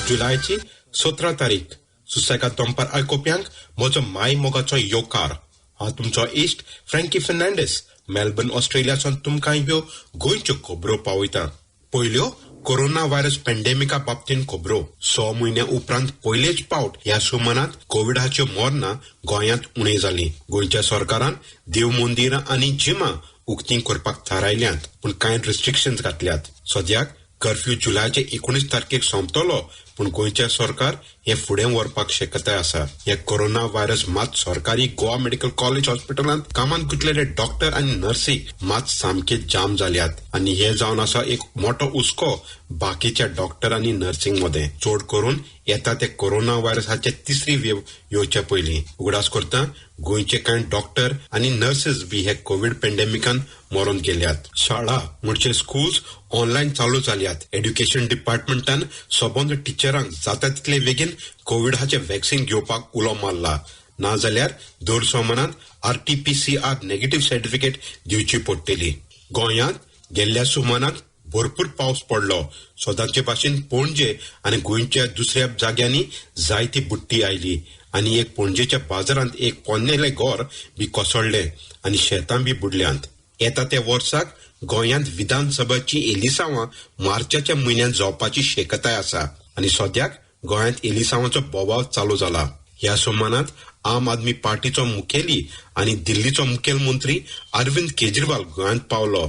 जुलैची 17 तारीख सुसेगाद दनपार आयकोप्यांक म्हजो माय मोगाचो येवकार हांव तुमचो इश्ट फ्रँकी फर्नांडीस मेलबर्न ऑस्ट्रेलियासून तुमकां ह्यो गोंयच्यो खबरो पावयता. पयल्यो कोरोना व्हायरस पॅन्डेमिका बाबतीन खबरो. 6 म्हयन्या उपरांत पयलेच फावट ह्या सुमारांत कोविडाच्यो मरणां गोंयांत उणी जालीं. गोंयच्या सरकारान देव मंदिरां आनी जिमां उक्तीं करपाक थारायल्यांत, पूण कांय रिस्ट्रिक्शन्स घातल्यात. सद्याक कर्फ्यू जुलैचे 19 तारखेक सोंपतलो, पूण गोंयचे सरकार हे फुडें व्हरपाक शक्यताय आसा. हे कोरोना व्हायरस मात सरकारी गोवा मेडिकल कॉलेज हॉस्पिटलांत कामांत गुंतलेले डॉक्टर आनी नर्सी मात सामके जाम जाल्यात आनी हे जावन आसा एक मोठो हुस्को बाकीच्या डॉक्टर आनी नर्सिंग मध्ये. चड करून येता ते कोरोना व्हायरसाचे तिसरी वेव येवचे पयलीं उगडास करता गोंयचे कांय डॉक्टर आनी नर्सीस बी हे कोविड पॅन्डेमिकान मरून गेल्यात. शाळा म्हणजे स्कूल्स ऑनलायन चालू जाल्यात. एड्युकेशन डिपार्टमेंटान सबंद टिचरांक जाता तितले बेगीन कोविडाचे वॅक्सिन घेवपाक उलो मारला. नाजाल्यार दर सोमारांत RT-PCR नेगेटिव्ह सर्टिफिकेट दिवची पडटली. गोंयांत गेल्ल्या सुमारांत भरपूर पावस पडलो. सदांचे भाशेन पणजे आनी गोंयच्या दुसऱ्या जाग्यांनी जायती बुट्टी आयली आनी एक पणजेच्या बाजारांत एक पोन्नेले घर बी कोसळ्ळे आनी शेतां बी बुडल्यांत. येता त्या वर्साक गोंयांत विधानसभाची एलिसावां मार्चाच्या म्हयन्यांत जावपाची शक्यताय आसा आनी सद्याक गोंयांत एलिसावांचो बोवाळ चालू जाला. ह्या सुमारांत आम आदमी पार्टीचो मुखेली आनी दिल्लीचो मुखेलमंत्री अरविंद केजरीवाल गोंयांत पावलो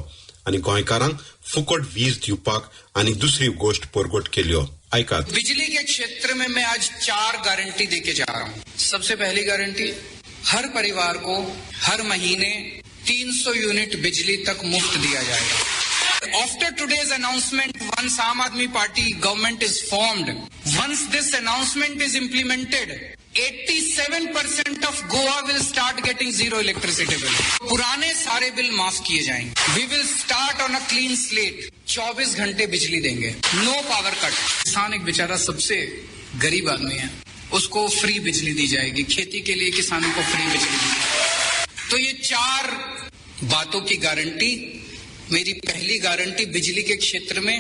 आनी गोंयकारांक फुकट वीज दिवपाक आनी दुसरी गोष्ट परगट केल्यो. आयकात. बिजली के क्षेत्र में मैं आज 4 गारंटी देके जा रहा हूँ. सबसे पहली गारंटी, हर परिवार को हर महीने 300 यूनिट बिजली तक मुफ्त दिया जाएगा. After today's announcement, once Aam Aadmi Party government is formed, once this announcement is implemented, 87% of Goa will start getting zero electricity bill. पुराने सारे बिल माफ किए जाएंगे. We will start on a clean slate. 24 घंटे बिजली देंगे. No power cut. किसान एक बेचारा सबसे गरीब आदमी है, उसको फ्री बिजली दी जाएगी. खेती के लिए किसानों को फ्री बिजली दी जाएगी. तो ये 4 बातों की गारंटी. मेरी पहली गारंटी, बिजली के क्षेत्र में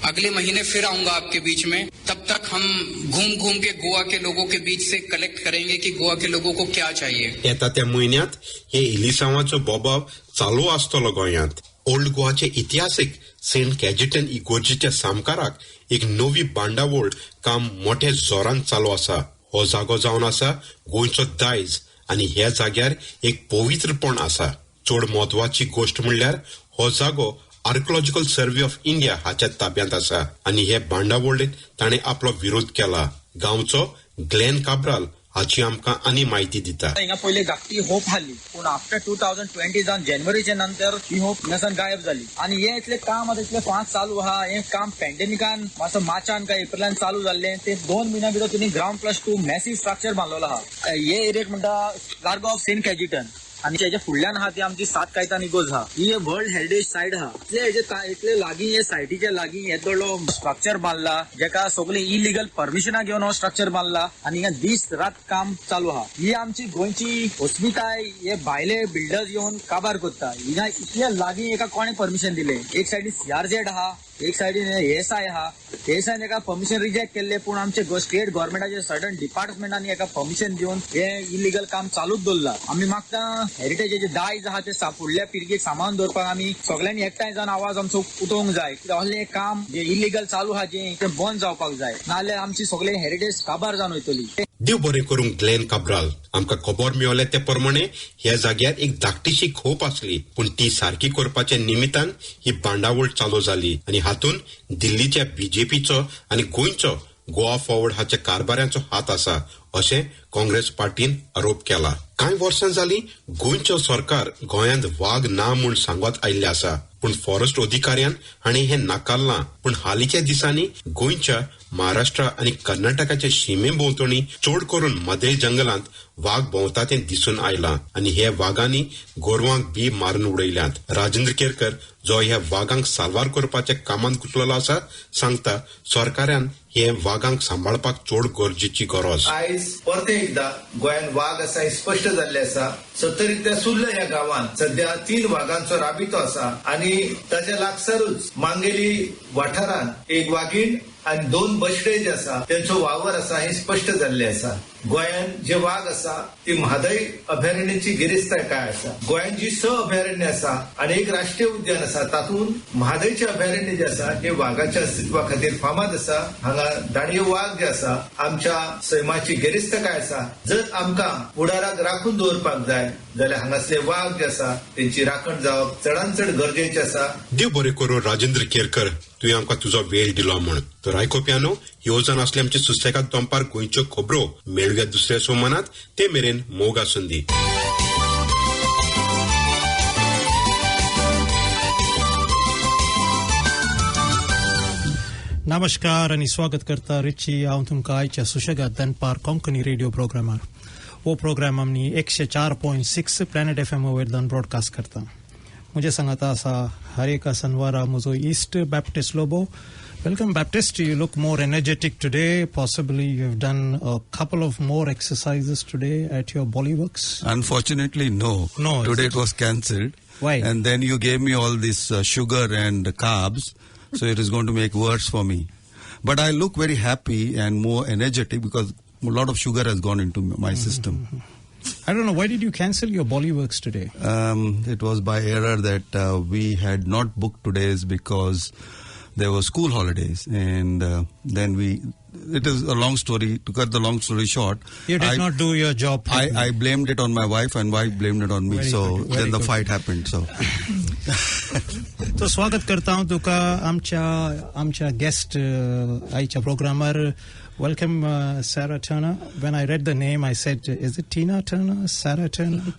अगले महीने फिर आऊंगा आपके बीच में. तब तक हम घूम घूम के गोवा के लोगों के बीच से कलेक्ट करेंगे कि गोवा के लोगों को क्या चाहिए. येता त्या म्हयन्यात हे एलिसावांचो बोबाव चालू आसतलो गोंयांत. ओल्ड गोवाचे इतिहासीक सेंट कॅजिटन इगोर्जीच्या सामकाराक एक नवी बांडावळ काम मोठ्या जोरान चालू आसा. हो जागो जावन आसा गोंयचो दायज आनी ह्या जाग्यार एक पवित्रपण आसा. चड म्हत्वाची गोष्ट म्हणल्यार हो जागो आर्किओलॉजिकल सर्वे ऑफ इंडिया हाच्या ताब्यांत आसा आनी हे बांडावळीत ताणे आपलो विरोध केला. गांवचो ग्लेन काब्राल हाची आमकां आनी म्हायती दिता. हिंगा पयली धाकटी होप आसली, पूण आफ्टर 2020 जावन जानेवारीच्या नंतर ही होप हिंगासान गायब जाली आनी हे इतले काम आतां इतले फास्ट चालू आहा. हे काम पॅन्डेमिकान मातसो मार्चान काय एप्रिलान चालू जाल्ले. ते 2 म्हयन्या भितर तुमी ग्राउंड प्लस 2 मॅसिव्ह स्ट्रक्चर बांदलेलो आहा. हे एरियेक म्हणटा लार्गो ऑफ सेंट कॅजिटन आणि त्याच्या फुडल्यान आहा ती आमची 7 कायतान इगोज आहा. ही वर्ल्ड हेरिटेज सायट आहा. इतले लागीं हे सायटीच्या लागीं येदलो स्ट्रक्चर बांदला, जेका सगळी इलिगल परमिशनां घेवन हो स्ट्रक्चर बांदला आनी हिंगा दीस रात काम चालू आहा. ही आमची गोंयची अस्मिताय हे भायले बिल्डर्स येवन काबार करता. हिंगा इतले लागीं एका कोणे परमिशन दिले. एक सायडीन CRZ आहा, एक सायडीन ASI आहा. ASI एका परमिशन रिजेक्ट केल्ले, पूण आमचे स्टेट गव्हर्मेंटाचे सर्टन डिपार्टमेंटांनी एका परमिशन दिवन हे इलिगल काम चालूच दवरला. आमी मागता हेरिटेजाचे दायज आहा ते फुडल्या पिळगेक सांबाळून दवरपाक आमी सगळ्यांनी एकठांय जावन आवाज आमचो उठोवंक जाय. असले काम जे इलिगल चालू आहा ते बंद जावपाक जाय, नाजाल्यार आमची सगळे हेरिटेज काबार जावन वयतली. देव बरें करूंक ग्लेन काब्राल. आमकां खबर मेळ्ळ्या ते प्रमाणे ह्या जाग्यार एक धाकटीशी खोप आसली, पूण ती सारकी करपाच्या निमित्तान ही बांडावळ चालू जाली आनी हातून दिल्लीच्या BJPचो आनी गोंयचो गोवा फॉरवर्ड हाच्या कारभारांचो हात आसा अशें काँग्रेस पार्टीन आरोप केला. कांय वर्सां जालीं गोंयचो सरकार गोंयांत वाघ ना म्हूण सांगत आयिल्ले आसा, पूण फॉरेस्ट अधिकाऱ्यान हांणी हें नाकारलां. पूण हालींच्या दिसांनी गोंयच्या महाराष्ट्र आनी कर्नाटकाच्या शिमे भोंवतणी चड करून मदेल जंगलांत वाघ भोंवता तें दिसून आयलां आनी हे वाघांनी गोरवांक बी मारून उडयल्यात. राजेंद्र केरकर जो ह्या वाघांक साल्वार करपाच्या कामांत गुंतलेलो आसा सांगता सरकारान हे वाघांक सांबाळपाक चड गरजेची गरज. आयज परते एकदा गोंयांत वाघ आसा स्पश्ट जाल्ले आसा. सत्तरींतल्या सुर्ल ह्या गावात सध्या 3 वाघांचो राबितो आसा आणि ताच्या लागसारूच मांगेली वाठारांत एक वाघीण आणि 2 बछडे जे आसा त्यांचो वावर आसा हे स्पष्ट जाल्ले आसा. गोंयांत जे वाघ आसा ती म्हादय अभयारण्याची गिरेस्ताय काय आसा. गोंयांत जी 6 अभयारण्य आसा आणि एक राष्ट्रीय उद्यान आसा तातूंत म्हादयचे अभयारण्य जे आसा हे वाघाच्या अस्तित्वा खातीर फामाद आसा. हांगा दाणयो वाघ जे आसा आमच्या सैमाची गिरेस्त काय आसा. जर आमकां फुडाराक राखून दवरपाक जाय जाल्यार हांगासले वाघ जे आसा तेंची राखण जावप चडांत चड गरजेचें आसा. देव बरें करूं राजेंद्र केरकर, तुवें आमकां तुजो वेळ दिलो म्हण. तर आयकोप्यानो, येवजण असले आमचे सुसेगाद दनपार गोंयच्यो खबरो मेळुया दुसऱ्या सोमानात. ते मेरेन मोग आसूं दी. नमस्कार आणि स्वागत करता रिची हांव तुमकां आयच्या सुशेगाद दनपार कोंकणी रेडिओ प्रोग्रामार. हो प्रोग्राम आमी 104.6 प्लॅनेट FM वयल्यान ब्रॉडकास्ट करता. मुझे सांगाता आसा हरेका सनवारा म्हजो east Baptist Lobo. Welcome, Baptist. You look more energetic today. Possibly you've done a couple of more exercises today at your Bollyworks. Unfortunately, no. Today it was cancelled. Why? And then you gave me all this sugar and carbs, so it is going to make worse for me. But I look very happy and more energetic because a lot of sugar has gone into my system. I don't know, why did you cancel your Bollyworks today? It was by error that we had not booked today's because there were school holidays, and then it is a long story. To cut the long story short, you did not do your job. I blamed it on my wife, and wife blamed it on me. Very so good, then the good. fight happened. So तो स्वागत करता हूं तुका आमच्या guest आयच्या प्रोग्रामार. Welcome, Sarah Turner. When I read the name, I said, "Is it Tina Turner, Sarah Turner?"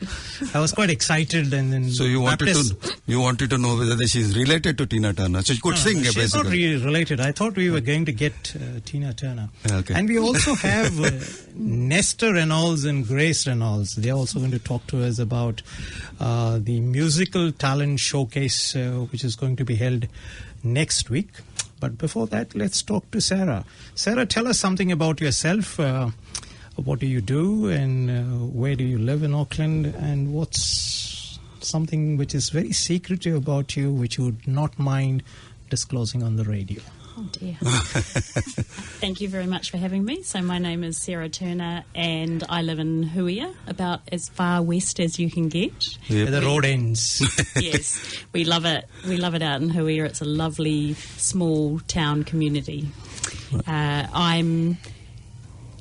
I was quite excited, and then so you wanted to know whether she's related to Tina Turner, so she could sing. She's basically not really related. I thought we were going to get Tina Turner. Okay. And we also have Nestor Reynolds and Grace Reynolds. They're also going to talk to us about the musical talent showcase, which is going to be held next week. But before that, let's talk to Sarah. Sarah, tell us something about yourself. What do you do, and where do you live in Auckland? And what's something which is very secretive about you, which you would not mind disclosing on the radio? Oh dear. Thank you very much for having me. So my name is Sarah Turner and I live in Huia, about as far west as you can get. Where the road ends. Yes, we love it. We love it out in Huia. It's a lovely small town community. I'm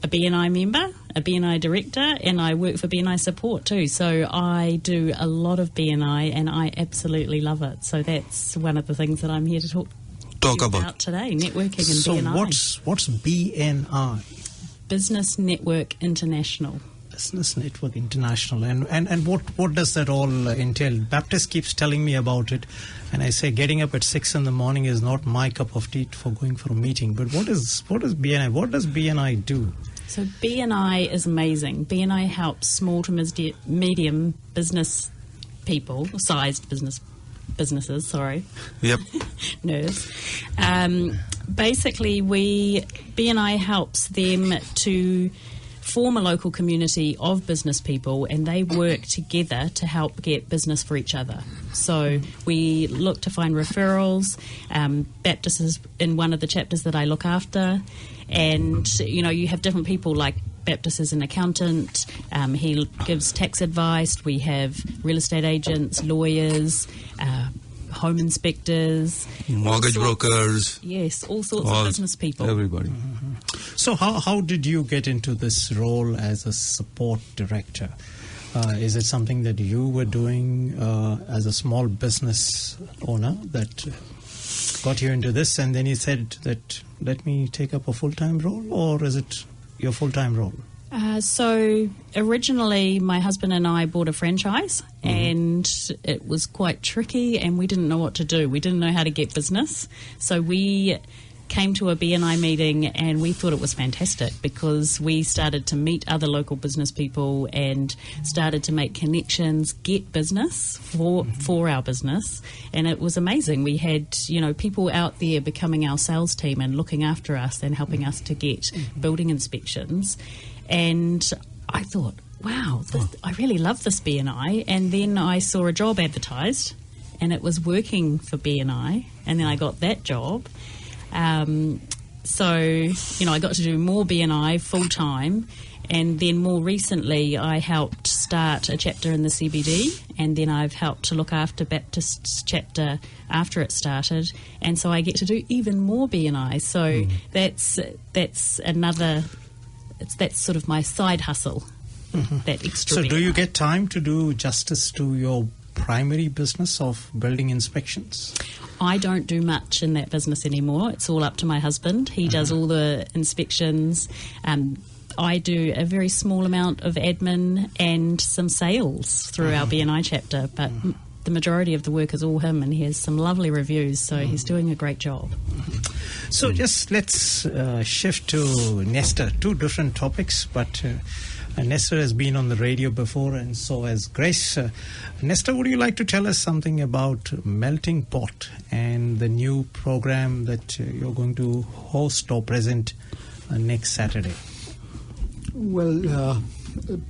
a BNI member, a BNI director, and I work for BNI support too. So I do a lot of BNI and I absolutely love it. So that's one of the things that I'm here to talk about today, networking and BNI. So what's BNI? Business Network International. Business Network International. And what does that all entail? Baptist keeps telling me about it, and I say getting up at 6 in the morning is not my cup of tea for going for a meeting. But what is BNI? What does BNI do? So BNI is amazing. BNI helps small to medium business people, sized businesses, sorry. Yep. Nerves. Basically, BNI helps them to form a local community of business people, and they work together to help get business for each other. So we look to find referrals. Baptist is in one of the chapters that I look after, and you have different people. Like Baptist is an accountant. He gives tax advice. We have real estate agents, lawyers, home inspectors, mortgage brokers. Yes, all sorts of business people. Everybody. Mm-hmm. So how did you get into this role as a support director? Is it something that you were doing as a small business owner that got you into this, and then you said that let me take up a full-time role, or is it your full-time role? So originally my husband and I bought a franchise, and it was quite tricky and we didn't know what to do. We didn't know how to get business. So we came to a BNI meeting and we thought it was fantastic because we started to meet other local business people and started to make connections, get business for our business. And it was amazing. We had, people out there becoming our sales team and looking after us and helping us to get building inspections. And I thought, wow, I really love this BNI. And then I saw a job advertised, and it was working for BNI, and then I got that job. So, I got to do more BNI full-time, and then more recently I helped start a chapter in the CBD, and then I've helped to look after Baptist's chapter after it started, and so I get to do even more BNI. So that's sort of my side hustle, that extra So BNI. do you get time to do justice to your primary business of building inspections? I don't do much in that business anymore. It's all up to my husband. He does all the inspections. I do a very small amount of admin and some sales through our BNI chapter, but the majority of the work is all him, and he has some lovely reviews, so he's doing a great job. So just let's shift to Nestor. Two different topics, but Nestor has been on the radio before, and so has Grace. Nestor, would you like to tell us something about Melting Pot and the new program that you're going to host or present next Saturday? Well,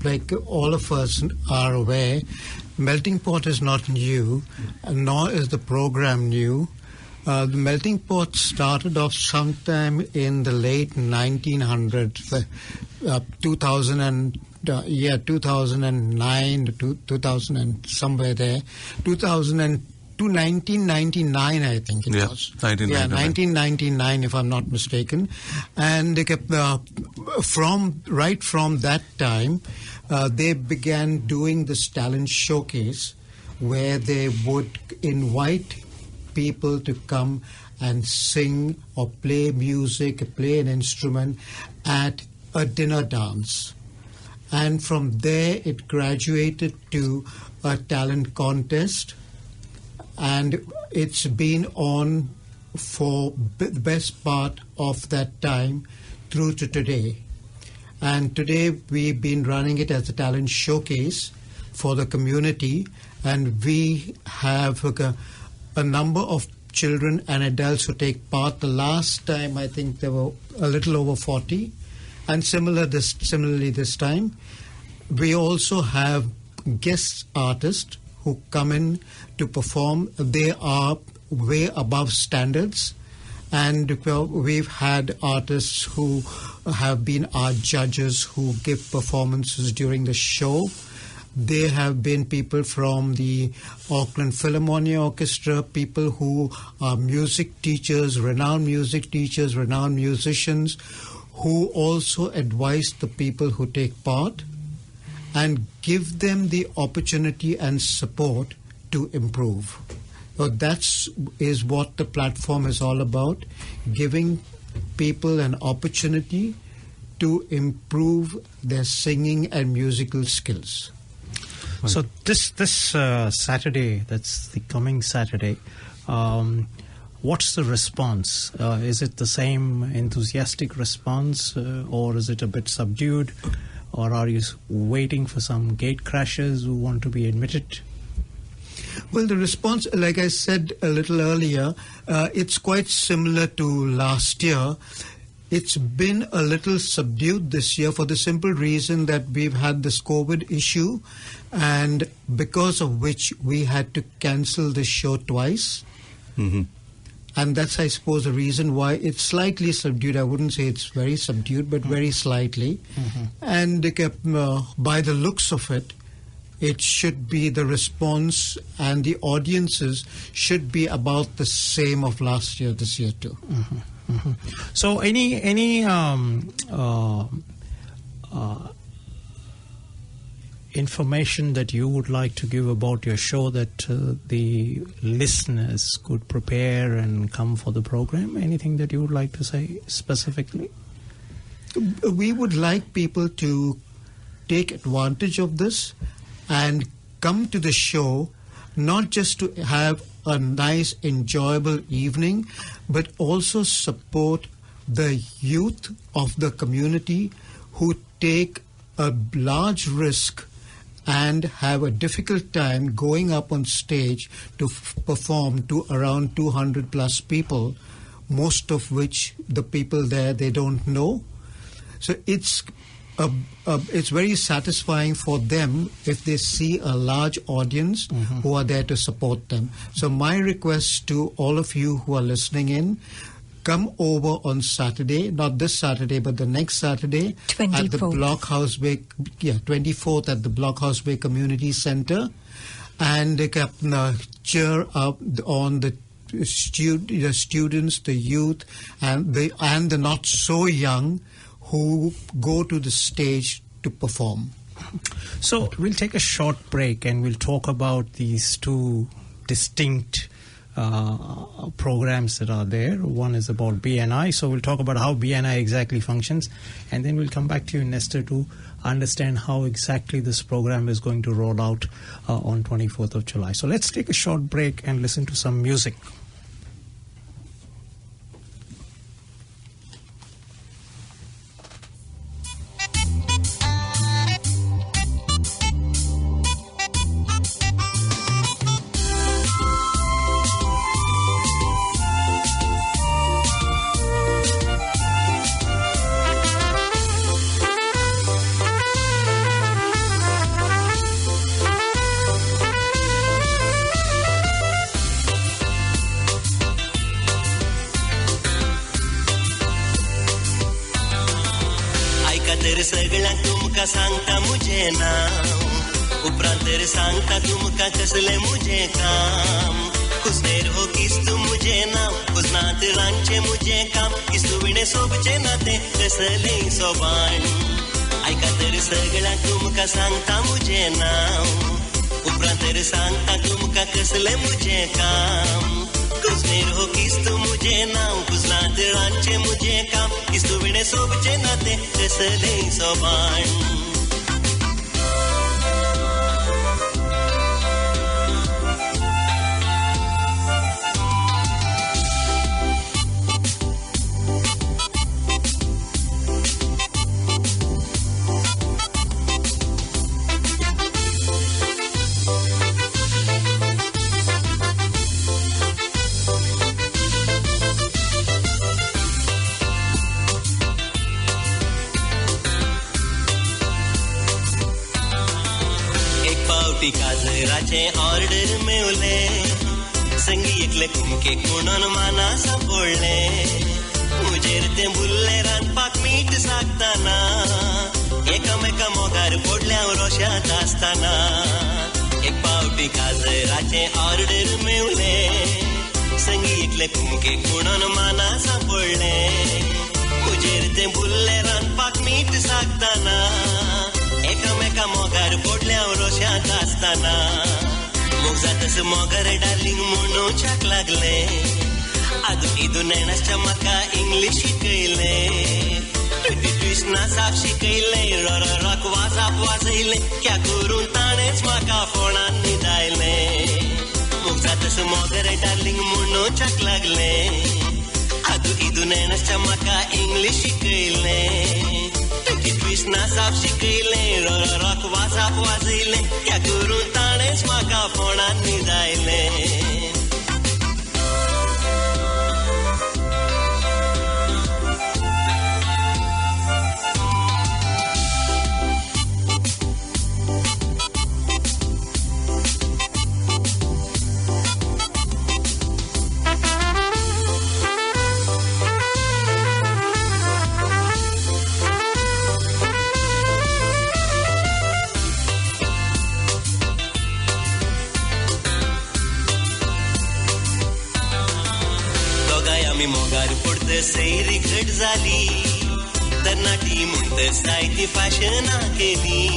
like all of us are aware, Melting Pot is not new, nor is the program new. The Melting Pot started off sometime in the late 1900s, 2009 to 2000 and somewhere there, 1999, I think it was. 1999. Yeah, 1999, if I'm not mistaken. And right from that time, they began doing this talent showcase where they would invite people to come and sing or play music, play an instrument at a dinner dance. And from there, it graduated to a talent contest. And it's been on for the best part of that time through to today. And today we've been running it as a talent showcase for the community, and we have a number of children and adults who take part. The last time I think there were a little over 40, and similarly this time. We also have guest artists who come in to perform. They are way above standards, and we've had artists who have been our judges who give performances during the show. There have been people from the Auckland Philharmonia Orchestra, people who are music teachers, renowned musicians, who also advise the people who take part and give them the opportunity and support to improve. So that is what the platform is all about, giving people an opportunity to improve their singing and musical skills. So this Saturday, that's the coming Saturday, what's the response? Is it the same enthusiastic response, or is it a bit subdued? Or are you waiting for some gate crashers who want to be admitted? Well, the response, like I said a little earlier, it's quite similar to last year. It's been a little subdued this year for the simple reason that we've had this COVID issue, and because of which we had to cancel the show twice. Mm-hmm. And that's, I suppose, the reason why it's slightly subdued. I wouldn't say it's very subdued, but very slightly. Mm-hmm. And by the looks of it, it should be the response and the audiences should be about the same of last year, this year too. Mm-hmm. Mm-hmm. So any information that you would like to give about your show that the listeners could prepare and come for the program? Anything that you would like to say specifically? We would like people to take advantage of this and come to the show, not just to have a nice, enjoyable evening, but also support the youth of the community who take a large risk and have a difficult time going up on stage to perform to around 200 plus people, most of which the people there, they don't know. So it's it's very satisfying for them if they see a large audience who are there to support them. So my request to all of you who are listening in, come over on Saturday, not this Saturday, but the next Saturday 24th. at the Blockhouse Bay, 24th at the Blockhouse Bay Community Center, and cheer up on the students, the youth, and the not so young who go to the stage to perform. So we'll take a short break and we'll talk about these two distinct programs that are there. One is about BNI, so we'll talk about how BNI exactly functions, and then we'll come back to you, Nestor, to understand how exactly this program is going to roll out on 24th of July. So let's take a short break and listen to some music. सांगता मुझे नाम उपरांत तेरे सांगता तुमका कसले मुझे काम कुछ देर हो किस तू मुझे नाम कुछ नात रांचे मुझे काम किस तू विणे सोबचे नाते कसले सोबान ऐका तेरे सगळ्या तुमका सांगता मुझे नाम उपरांत तेरे सांगता तुमका कसले मुझे काम कुछ देर हो किस तू मुझे नाम कुछ नात रांचे मुझे काम किस तू विणे सोबचे नाते कसले सोबान काजराचे ऑर्डर मेवले संगीतले कुमके कोणन माना सापडले मुजेर ते बुल्ले रांदपाक मीठ सागताना एकामेका मोगार पडल्या रोशात आसताना एक पावटी काजराचे ऑर्डर मेवले संगीतले कुमके कोणन माना सापडले मुजेर ते बुल्ले रांदपाक मीठ सागताना एकामेका मोगार पडल्या रोशात आसताना मोग जातस मोगार डार्लिंग म्हणून छाक लागले आदू इदू नैनाच्या म्हाका इंग्लीश शिकयले ट्विस्ना साप शिकयले रॉक वाजाप वाजयले क्या करून ताणेच म्हाका फोणान न्हिदायले मोग जातस मोगार डार्लिंग म्हणून छाक लागले आदू इदू नैनाच्या म्हाका इंग्लीश शिकयले कृष्णा साप शिकयले रॉक वाजाप वाजयले क्या करून ताणेच म्हाका फोणान न्हिदायले सैरी घट झाली तरनाटी म्हणत सायती फॅशना केली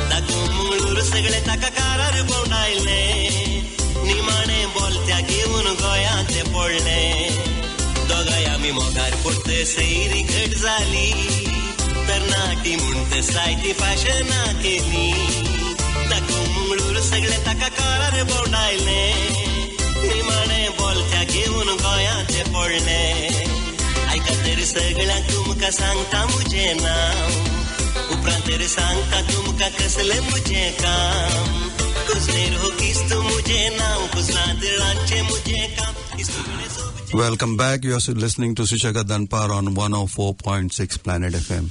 तातूं मंगळूर सगळे ताका कारार बोंडायले निमाणे बोलत्या घेऊन गोंयांत ते पडले दोगांय आमी मोगार पडत सैरी घट झाली तरनाटी म्हणत सायती फॅशना केली तातूं मंगळूर सगळे ताका कारार बोंडायले निमाणे बोलत्या घेऊन गोंयांत ते पडले ऐका तरी सगळ्या तुमका सांगता मुझे नाव उपरांत तरी सांगता तुमका कसले मुझे काम कुछ देर हो किस तू मुझे नाव कुछ नात रांचे मुझे काम Welcome back. You are listening to Suchaka Danpar on 104.6 Planet FM.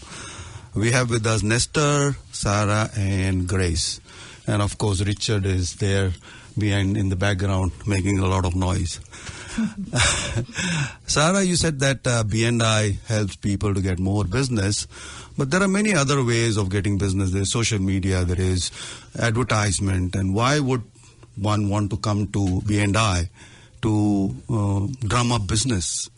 We have with us Nestor, Sarah, and Grace. And of course, Richard is there behind in the background making a lot of noise. Sarah, you said that B&I helps people to get more business, but there are many other ways of getting business. There's social media, there is advertisement, and why would one want to come to B&I to drum up business?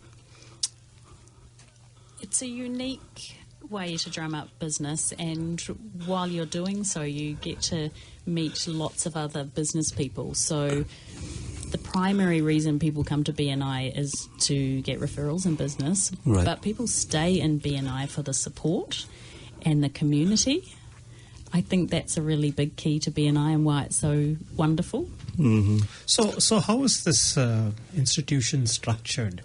It's a unique way to drum up business, and while you're doing so, you get to meet lots of other business people. So the primary reason people come to B&I is to get referrals in business, right. But people stay in B&I for the support and the community. I think that's a really big key to B&I and why it's so wonderful. Mm-hmm. So how is this institution structured?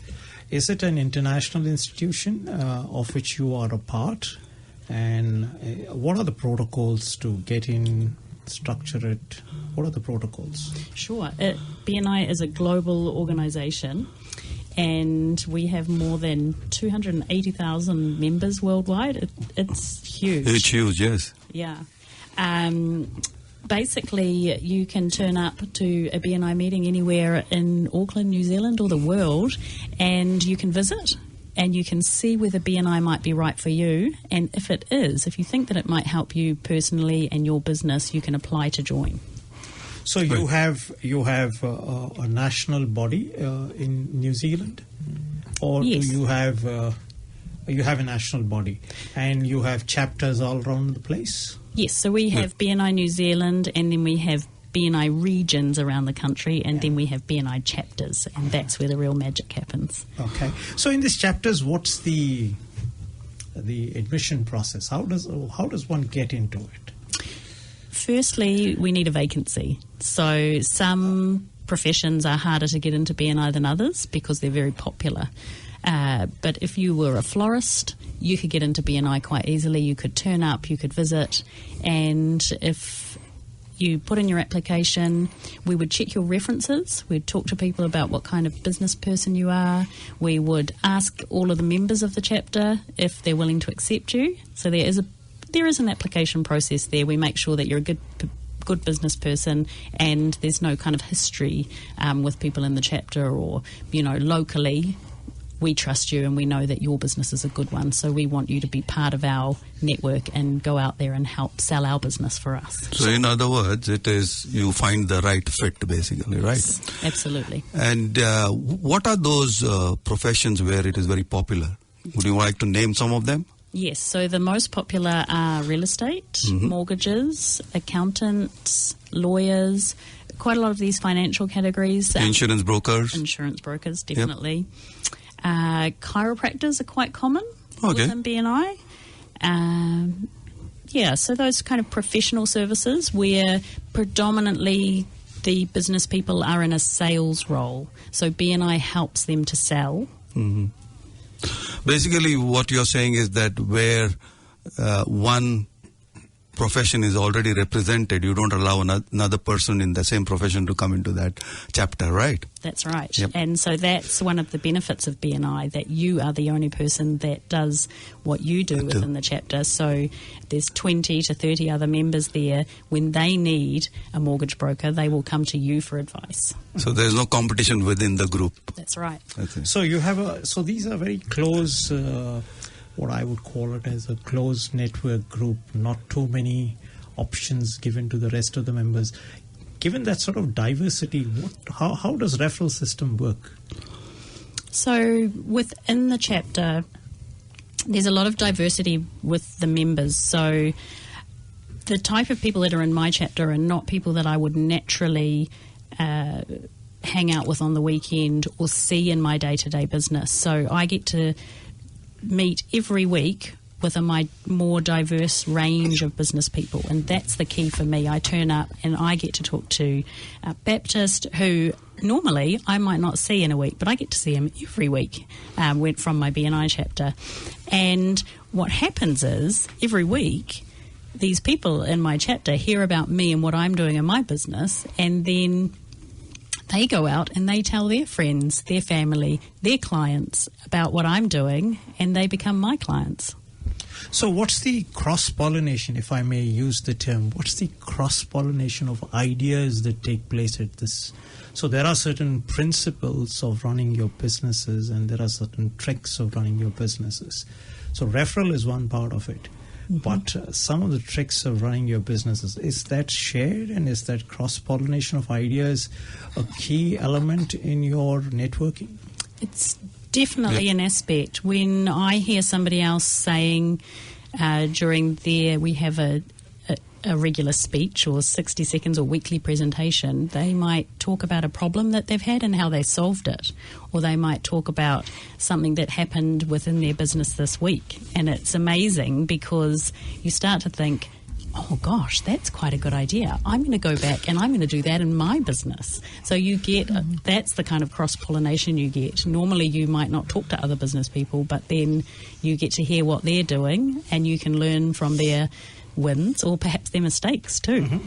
Is it an international institution of which you are a part? And what are the protocols to get in, structure it? What are the protocols? Sure. B&I is a global organisation, and we have more than 280,000 members worldwide. It's huge. It's huge, yes. Yeah. Basically, you can turn up to a B&I meeting anywhere in Auckland, New Zealand, or the world, and you can visit and you can see whether B&I might be right for you. And if it is, if you think that it might help you personally and your business, you can apply to join. So you have a national body in New Zealand, or yes. do you have a national body and you have chapters all around the place? Yes, so we have B&I New Zealand, and then we have B&I regions around the country, and then we have B&I chapters, and that's where the real magic happens. Okay. So in these chapters, what's the admission process? How does one get into it? Firstly, we need a vacancy. So some professions are harder to get into B&I than others because they're very popular. But if you were a florist, you could get into B&I quite easily. You could turn up, you could visit, and if you put in your application, we would check your references. We'd talk to people about what kind of business person you are. We would ask all of the members of the chapter if they're willing to accept you. So there is an application process there. We make sure that you're a good business person, and there's no kind of history with people in the chapter, or locally. We trust you and we know that your business is a good one, so we want you to be part of our network and go out there and help sell our business for us. So in other words, it is you find the right fit, basically, right? Yes, absolutely. And what are those professions where it is very popular? Would you like to name some of them? Yes, so the most popular are real estate, mortgages, accountants, lawyers, quite a lot of these financial categories. Insurance brokers. Insurance brokers, definitely. Yep. Chiropractors are quite common okay. within B&I. So those kind of professional services where predominantly the business people are in a sales role. So B&I helps them to sell. Mm-hmm. Basically, what you're saying is that where one profession is already represented, you don't allow another person in the same profession to come into that chapter, right? That's right. Yep. And so that's one of the benefits of B&I, that you are the only person that does what you do within the chapter. So there's 20 to 30 other members there. When they need a mortgage broker, they will come to you for advice. So there's no competition within the group. That's right. So you have so these are very close, what I would call it as a closed network group, not too many options given to the rest of the members. Given that sort of diversity, how does referral system work? So within the chapter, there's a lot of diversity with the members. So the type of people that are in my chapter are not people that I would naturally hang out with on the weekend or see in my day-to-day business. So I get to meet every week with a more diverse range of business people, and that's the key for me. I turn up and I get to talk to a Baptist who normally I might not see in a week, but I get to see him every week from my B&I chapter. And what happens is every week these people in my chapter hear about me and what I'm doing in my business, and then they go out and they tell their friends, their family, their clients about what I'm doing, and they become my clients. So what's the cross-pollination, if I may use the term, what's the cross-pollination of ideas that take place at this? So there are certain principles of running your businesses and there are certain tricks of running your businesses. So referral is one part of it. But some of the tricks of running your businesses, is that shared and is that cross-pollination of ideas a key element in your networking? It's definitely an aspect. When I hear somebody else saying during we have a regular speech or 60 seconds or weekly presentation, they might talk about a problem that they've had and how they solved it. Or they might talk about something that happened within their business this week. And it's amazing because you start to think, oh gosh, that's quite a good idea. I'm going to go back and I'm going to do that in my business. So you get, that's the kind of cross-pollination you get. Normally you might not talk to other business people, but then you get to hear what they're doing and you can learn from their wins or perhaps their mistakes too.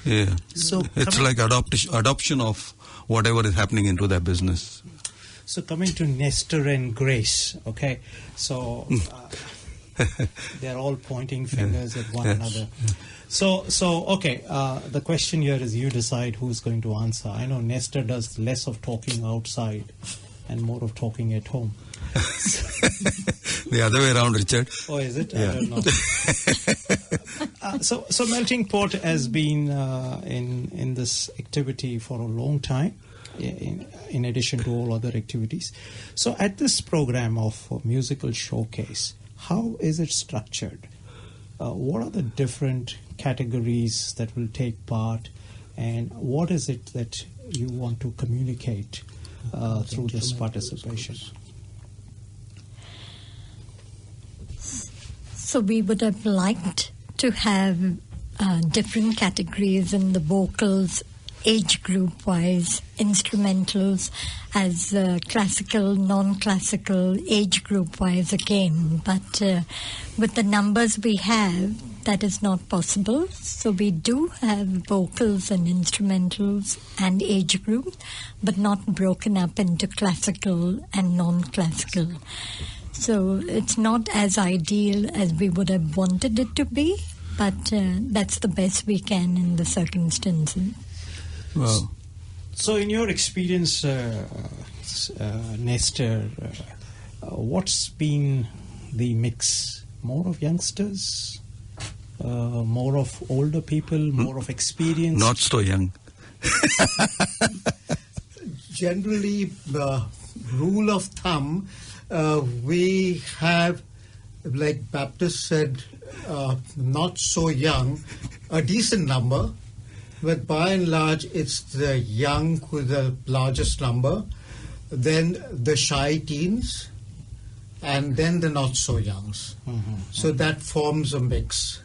Yeah. So it's like adoption of whatever is happening into their business. So coming to Nestor and Grace, okay, so they're all pointing fingers at one another. So okay, the question here is you decide who's going to answer. I know Nestor does less of talking outside and more of talking at home. The other way around, Richard. Oh, is it? Yeah. I don't know. So Melting Pot has been in this activity for a long time, in addition to all other activities. So at this program of musical showcase, how is it structured? What are the different categories that will take part, and what is it that you want to communicate through this participation? So we would have liked to have different categories in the vocals, age group wise, instrumentals, as classical, non-classical, age group wise again. But with the numbers we have, that is not possible. So we do have vocals and instrumentals and age group, but not broken up into classical and non-classical. So it's not as ideal as we would have wanted it to be, but that's the best we can in the circumstances. Well, so in your experience, Nestor, what's been the mix? More of youngsters? More of older people? More of experience? Not so young. Generally, the rule of thumb, we have, like Baptist said, not so young, a decent number, but by and large it's the young who is the largest number, then the shy teens, and then the not so youngs. So that forms a mix.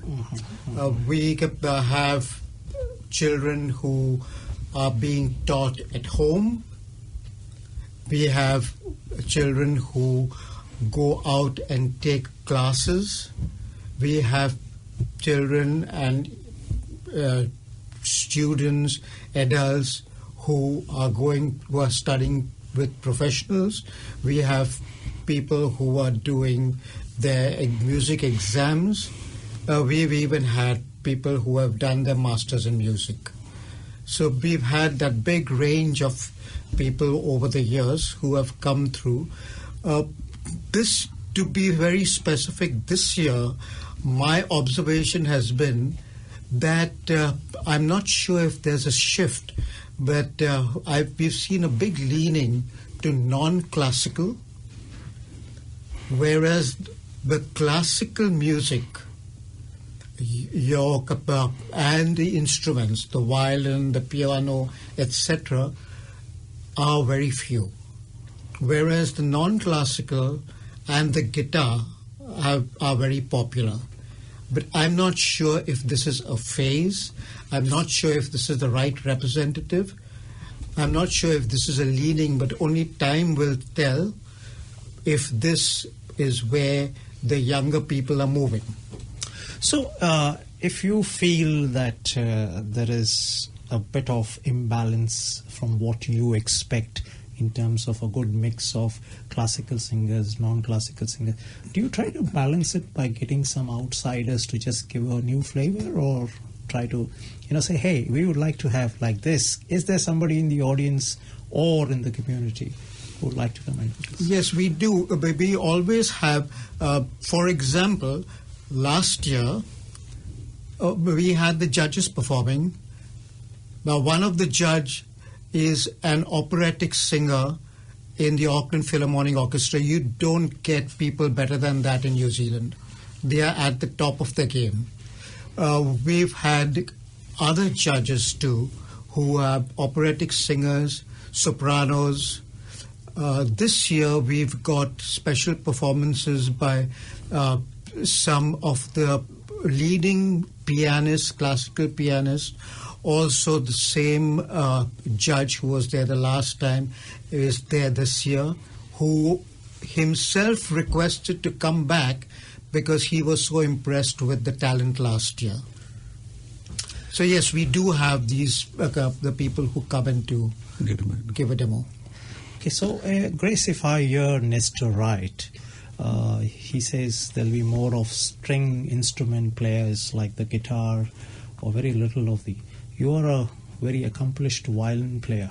We have children who are being taught at home. We have children who go out and take classes. We have children and students, adults who are studying with professionals. We have people who are doing their music exams. We've even had people who have done their masters in music. So we've had that big range of people over the years who have come through. This, to be very specific, this year, my observation has been that I'm not sure if there's a shift, but we've seen a big leaning to non-classical, whereas the classical music, and the instruments, the violin, the piano, etc., are very few. Whereas the non-classical and the guitar are very popular. But I'm not sure if this is a phase. I'm not sure if this is the right representative. I'm not sure if this is a leaning, but only time will tell if this is where the younger people are moving. So, if you feel that there is a bit of imbalance from what you expect in terms of a good mix of classical singers, non-classical singers. Do you try to balance it by getting some outsiders to just give a new flavor, or try to, say, hey, we would like to have like this? Is there somebody in the audience or in the community who would like to come and do this? Yes, we do. We always have, for example, last year, we had the judges performing. Now, one of the judge is an operatic singer in the Auckland Philharmonic Orchestra. You don't get people better than that in New Zealand. They are at the top of their game. We've had other judges too, who are operatic singers, sopranos. This year we've got special performances by some of the leading pianists, classical pianists. Also the same judge who was there the last time is there this year, who himself requested to come back because he was so impressed with the talent last year. So yes, we do have these the people who come in to give a demo. Okay, so Grace, if I hear Nestor right, he says there'll be more of string instrument players like the guitar, or very little of the... You are a very accomplished violin player,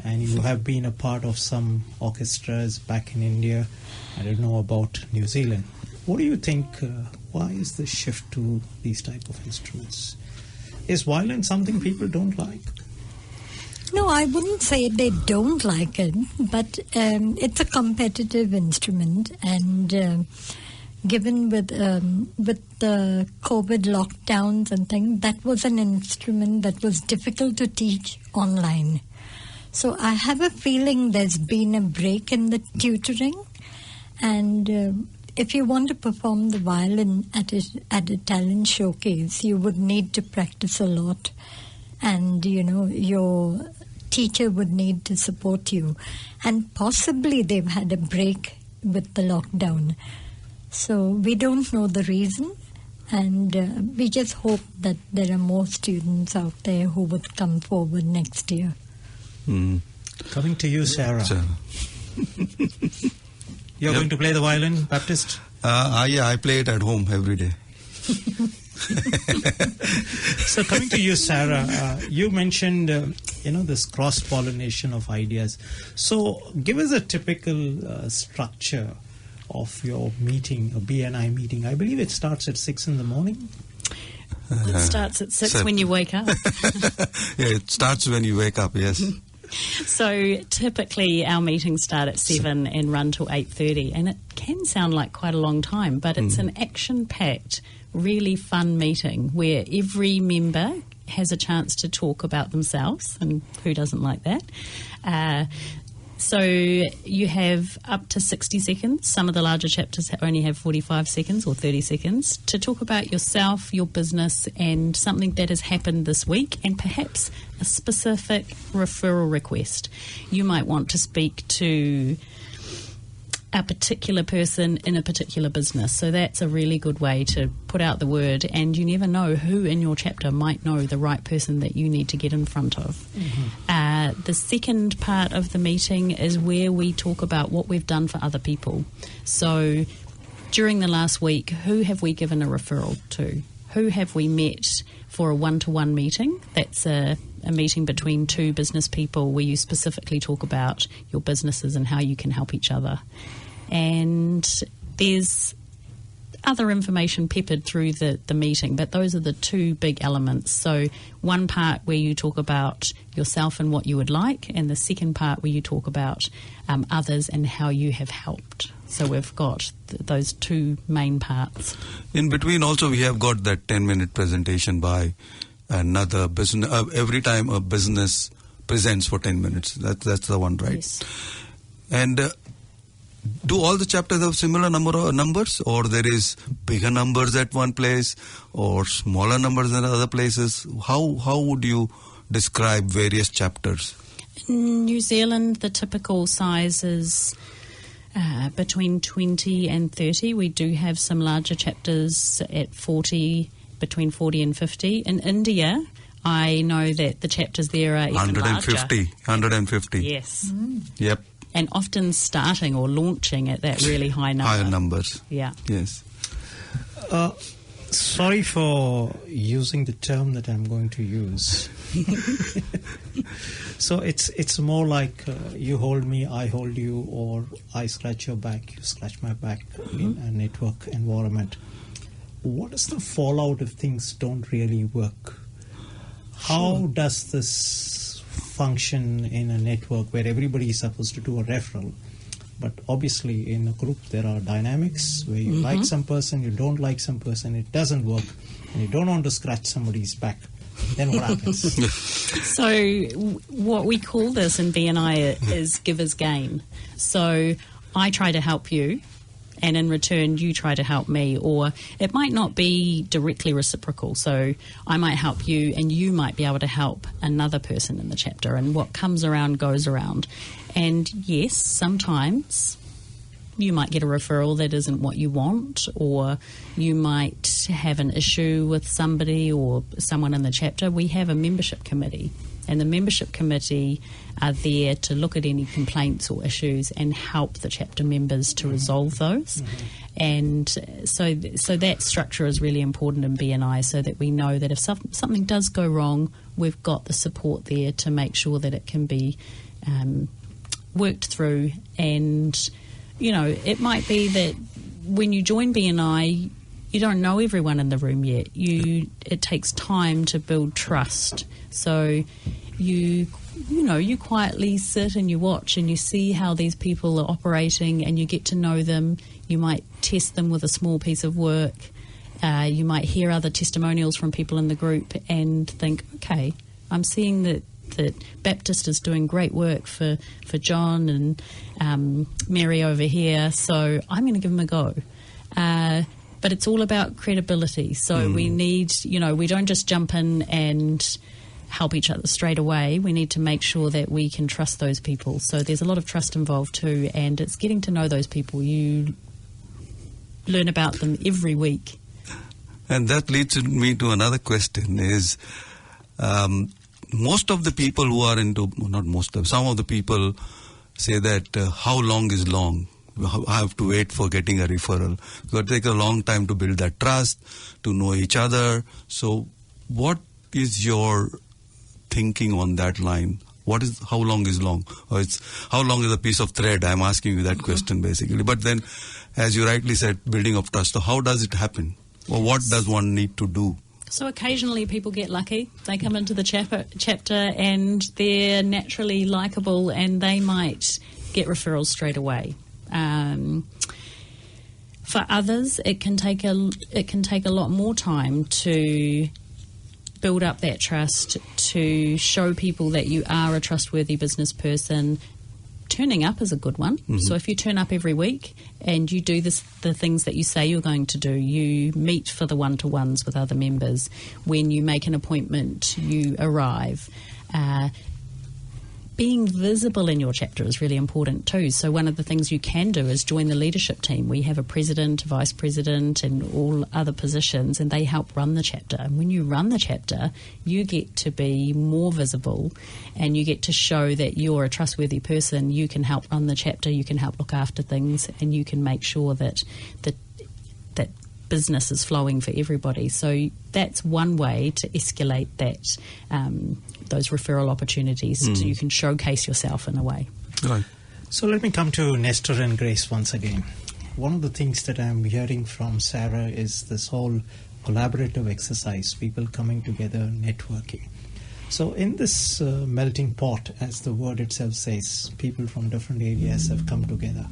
and you have been a part of some orchestras back in India. I don't know about New Zealand. What do you think, why is the shift to these type of instruments? Is violin something people don't like? No, I wouldn't say they don't like it, but it's a competitive instrument, and given with the COVID lockdowns and things, that was an instrument that was difficult to teach online. So I have a feeling there's been a break in the tutoring, and if you want to perform the violin at a talent showcase, you would need to practice a lot, and your teacher would need to support you, and possibly they've had a break with the lockdown. So we don't know the reason, and we just hope that there are more students out there who would come forward next year. Coming to you, Sarah. You're going to play the violin, Baptist? Yeah, I play it at home every day. So coming to you, Sarah, you mentioned, this cross-pollination of ideas. So give us a typical structure of your meeting, a BNI meeting. I believe it starts at 6 in the morning. It starts at 6 when you wake up. Yeah, it starts when you wake up, yes. So typically our meetings start at 7 and run till 8:30, and it can sound like quite a long time, but it's an action-packed, really fun meeting where every member has a chance to talk about themselves, and who doesn't like that? So you have up to 60 seconds. Some of the larger chapters only have 45 seconds or 30 seconds to talk about yourself, your business, and something that has happened this week, and perhaps a specific referral request. You might want to speak to a particular person in a particular business. So that's a really good way to put out the word, and you never know who in your chapter might know the right person that you need to get in front of. The second part of the meeting is where we talk about what we've done for other people. So during the last week, who have we given a referral to? Who have we met for a one-to-one meeting? That's a meeting between two business people where you specifically talk about your businesses and how you can help each other. And there's other information peppered through the meeting, but those are the two big elements. So one part where you talk about yourself and what you would like, and the second part where you talk about others and how you have helped. So we've got those two main parts. In between also we have got that 10-minute presentation by another business. Every time a business presents for 10 minutes. That's the one, right? Yes. And do all the chapters have similar numbers, or there is bigger numbers at one place or smaller numbers in other places? How would you describe various chapters? In New Zealand, the typical size is between 20 and 30. We do have some larger chapters at 40, between 40 and 50. In India, I know that the chapters there are even 150. larger. 150. Yes. Yep. And often starting or launching at that really high number. Higher numbers. Yeah. Yes. Sorry for using the term that I'm going to use. So it's more like you hold me, I hold you, or I scratch your back, you scratch my back in a network environment. What is the fallout if things don't really work? How does this function in a network where everybody is supposed to do a referral? But obviously in a group there are dynamics where you like some person, you don't like some person, it doesn't work, and you don't want to scratch somebody's back. Then what happens? So what we call this in BNI is giver's gain. So I try to help you, and in return you try to help me, or it might not be directly reciprocal. So I might help you and you might be able to help another person in the chapter, and what comes around goes around. And yes, sometimes you might get a referral that isn't what you want, or you might have an issue with somebody or someone in the chapter. We have a membership committee, and the membership committee are there to look at any complaints or issues and help the chapter members to resolve those. And so that structure is really important in BNI, so that we know that if something does go wrong, we've got the support there to make sure that it can be worked through. And you know, it might be that when you join BNI, you don't know everyone in the room yet. It takes time to build trust. So you quietly sit and you watch and you see how these people are operating, and you get to know them. You might test them with a small piece of work. You might hear other testimonials from people in the group and think, okay, I'm seeing that Baptist is doing great work for John and Mary over here, so I'm going to give him a go. But it's all about credibility. So we need, we don't just jump in and help each other straight away. We need to make sure that we can trust those people. So there's a lot of trust involved too, and it's getting to know those people. You learn about them every week. And that leads me to another question is, most of the people who are some of the people say that how long is long? I have to wait for getting a referral. It takes a long time to build that trust, to know each other. So what is your thinking on that line? How long is long? Or how long is a piece of thread? I'm asking you that question basically. But then, as you rightly said, building of trust. So how does it happen? Or what does one need to do? So occasionally people get lucky. They come into the chapter and they're naturally likeable, and they might get referrals straight away. For others, it can take a lot more time to build up that trust, to show people that you are a trustworthy business person. Turning up is a good one. So if you turn up every week and you do the things that you say you're going to do, you meet for the one-to-ones with other members. When you make an appointment, you arrive. Being visible in your chapter is really important too. So one of the things you can do is join the leadership team. We have a president, vice president, and all other positions, and they help run the chapter. And when you run the chapter, you get to be more visible, and you get to show that you're a trustworthy person. You can help run the chapter, you can help look after things, and you can make sure that business is flowing for everybody. So that's one way to escalate that those referral opportunities. So you can showcase yourself in a way. Right. So let me come to Nestor and Grace once again. One of the things that I'm hearing from Sarah is this whole collaborative exercise, people coming together, networking. So in this melting pot, as the word itself says, people from different areas have come together.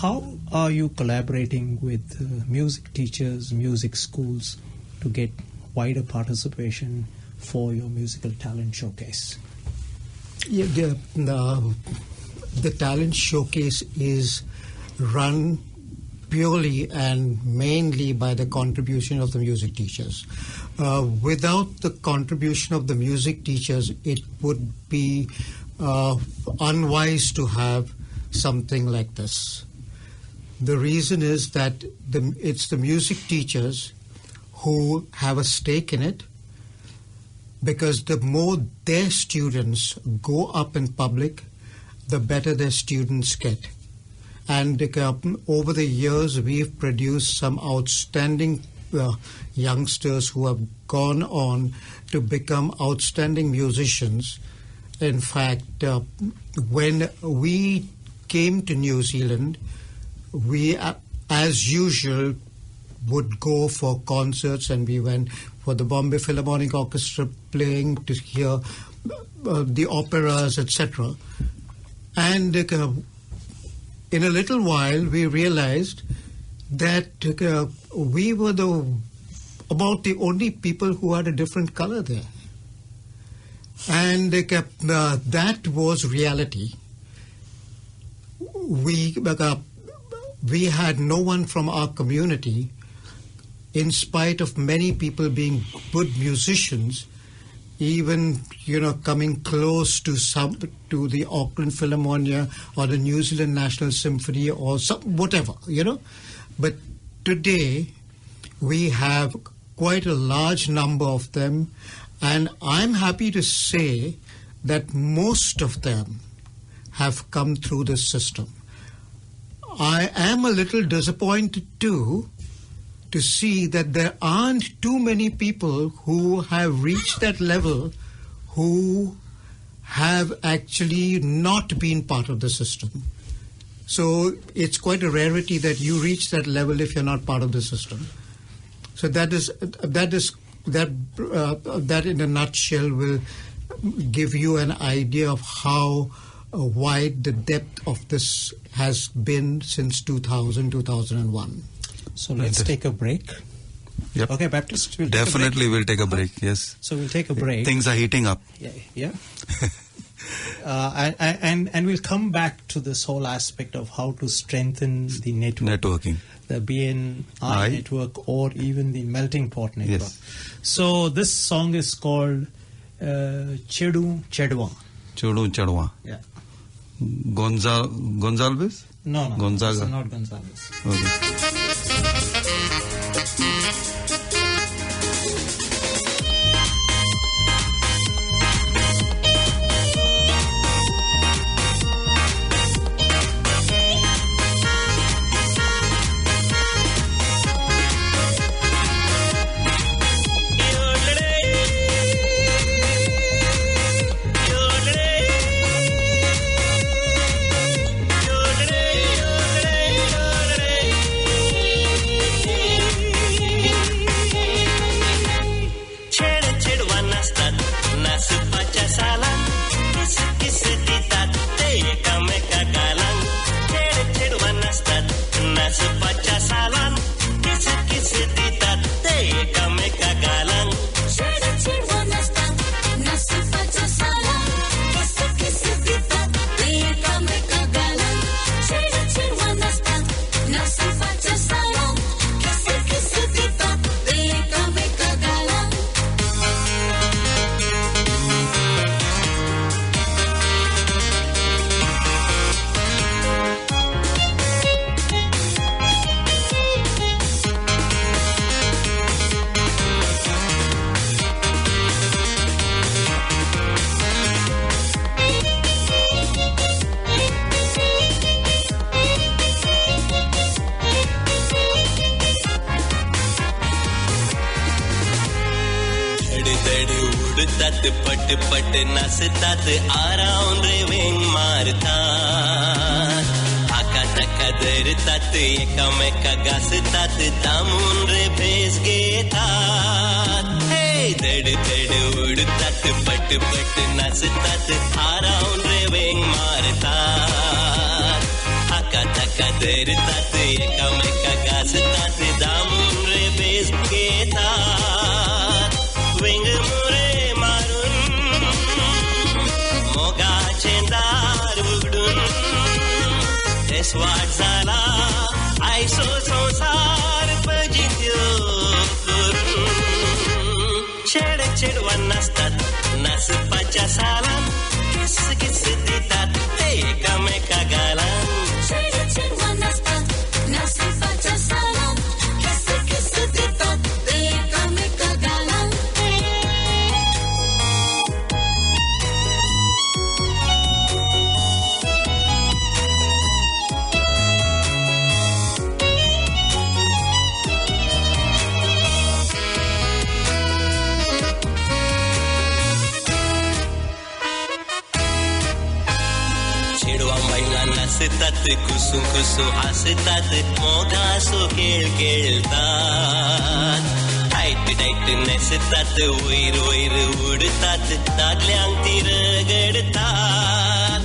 How are you collaborating with music teachers, music schools to get wider participation for your musical talent showcase? The talent showcase is run purely and mainly by the contribution of the music teachers. Without the contribution of the music teachers, it would be unwise to have something like this. The reason is that it's the music teachers who have a stake in it. because the more their students go up in public, the better their students get. And over the years, we've produced some outstanding youngsters who have gone on to become outstanding musicians. In fact, when we came to New Zealand, we, as usual, would go for concerts, and we went for the Bombay Philharmonic Orchestra playing to hear the operas, etc. And in a little while, we realized that we were about the only people who had a different color there. And that was reality. We had no one from our community, in spite of many people being good musicians, even coming close to the Auckland Philharmonia or the New Zealand National Symphony or whatever. But today we have quite a large number of them, and I'm happy to say that most of them have come through the system. I am a little disappointed too to see that there aren't too many people who have reached that level who have actually not been part of the system. So it's quite a rarity that you reach that level if you're not part of the system. So that in a nutshell will give you an idea of how wide the depth of this has been since 2001. So let's take a break. Yep. Okay, Baptist. Definitely we'll take a break, yes. So we'll take a break. Things are heating up. Yeah. And we'll come back to this whole aspect of how to strengthen the networking. The BNI network, or even the Melting Pot network. Yes. So this song is called Chedu Chedwa. Chedu Chedwa. Yeah. Gonzalez? No, Gonzaga. It's not Gonzalez. Okay. पट नसतात around रेवेंग मारतात आका तका धरतात एकामेका घासतात दामून रे भेस घेतात हे धड धड उडतात पट पट नसतात आराऊंड रेवेंग मारतात आका तका धरतात एकामेका घासतात दामून रे भेस घेतात विंग मुरे स्वाट झाला आयसो संसार पजित्यो करून छेड छेडवान नसतात नसपाच्या सालान किस किस देतात ते एकामेका गालान छेड छेडवान नसतात नसपाच्या सालान किस किस देतात ते एकामेका गालान चिडवा महिला नाचतात कुसू कुसू हसतात मोगासो खेळ खेळतात टाईट टाईट नेसतात वैर वैर उडतात दादल्यांक ती रगडतात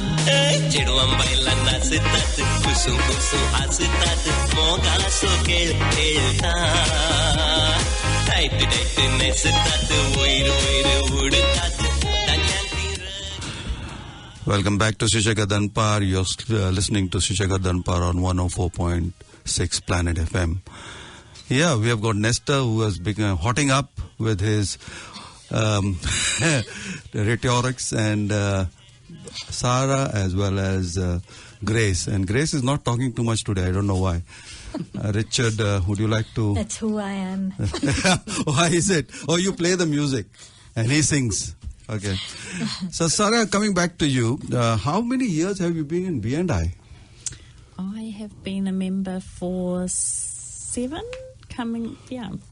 चिडवा महिला नाचतात कुसू कुसू हसतात मोगासो खेळ खेळतात टाईट टाईट नेसतात वैर वैर उडतात. Welcome back to Shishaka Danpar. You're listening to Shishaka Danpar on 104.6 Planet FM. Yeah, we have got Nestor who has been hotting up with his rhetorics, and Sarah as well as Grace. And Grace is not talking too much today. I don't know why. Richard, would you like to... That's who I am. Why is it? Oh, you play the music and he sings. Okay. So, Sarah, coming back to you, how many years have you been in B&I? I have been a member for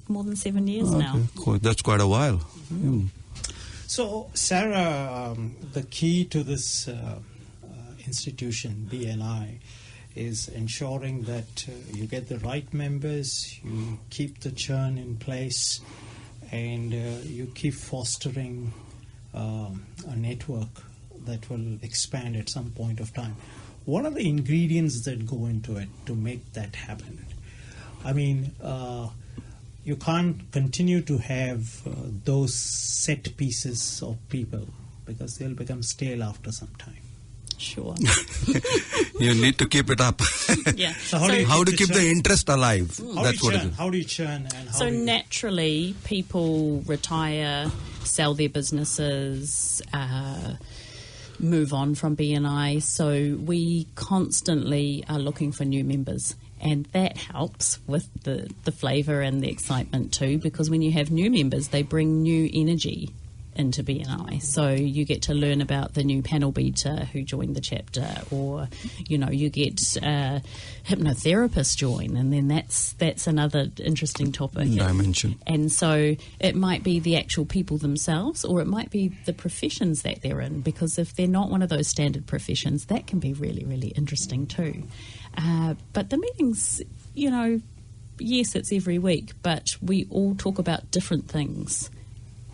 more than 7 years now. Cool. That's quite a while. Mm. So, Sarah, the key to this institution, B&I, is ensuring that you get the right members, you keep the churn in place, and you keep fostering a network that will expand at some point of time. What are the ingredients that go into it to make that happen? I mean, you can't continue to have those set pieces of people because they'll become stale after some time. Sure. You need to keep it up. Yeah. So how to keep the interest alive? That's what it is. How do you churn? And naturally, people retire, sell their businesses, move on from B&I. So we constantly are looking for new members. And that helps with the flavour and the excitement too, because when you have new members, they bring new energy into B&I. So you get to learn about the new panel beater who joined the chapter, or, you get hypnotherapists join, and then that's another interesting topic. Dimension. And so it might be the actual people themselves, or it might be the professions that they're in, because if they're not one of those standard professions, that can be really, really interesting too. But the meetings, yes, it's every week, but we all talk about different things.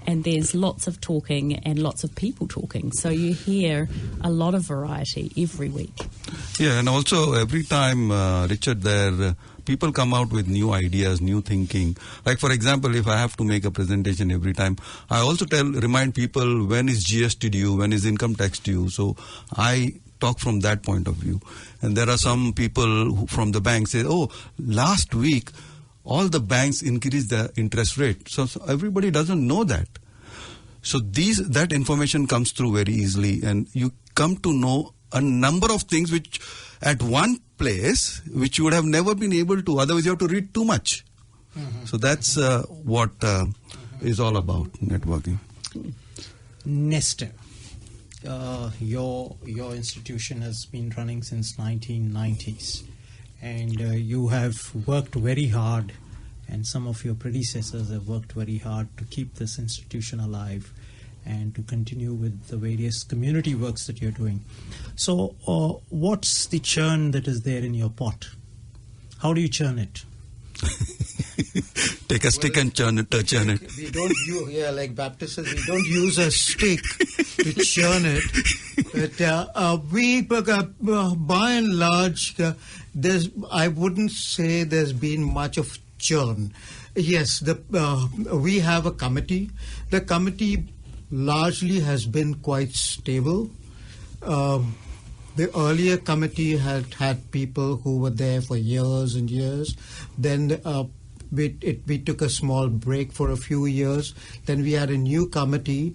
And there's lots of talking and lots of people talking. So you hear a lot of variety every week. Yeah, and also every time, Richard, people come out with new ideas, new thinking. Like, for example, if I have to make a presentation every time, I also remind people when is GST due, when is income tax due. So I talk from that point of view. And there are some people who, from the bank say, oh, last week, all the banks increased their interest rate. So everybody doesn't know that. So that information comes through very easily, and you come to know a number of things which at one place, which you would have never been able to. Otherwise, you have to read too much. Mm-hmm. So that's what is all about networking. Nestor, your institution has been running since 1990s. And you have worked very hard, and some of your predecessors have worked very hard to keep this institution alive and to continue with the various community works that you're doing. So what's the churn that is there in your pot? How do you churn it? Take a stick and churn it. We don't use, like Baptist says, we don't use a stick to churn it. But we, by and large, I wouldn't say there's been much of churn. Yes, we have a committee. The committee largely has been quite stable. The earlier committee had people who were there for years and years. Then we took a small break for a few years. Then we had a new committee.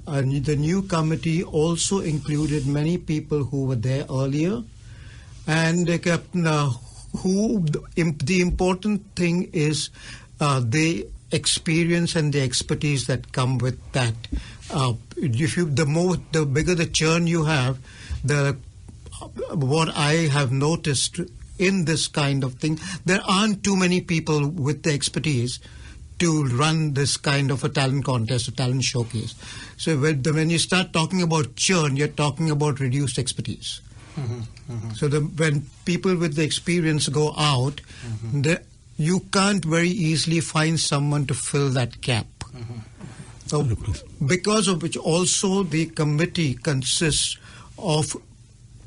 The new committee also included many people who were there earlier. And the important thing is the experience and the expertise that come with that. The bigger the churn you have, what I have noticed in this kind of thing, there aren't too many people with the expertise to run this kind of a talent contest, a talent showcase. So when you start talking about churn, you're talking about reduced expertise. So when people with the experience go out, you can't very easily find someone to fill that gap. So because of which also the committee consists of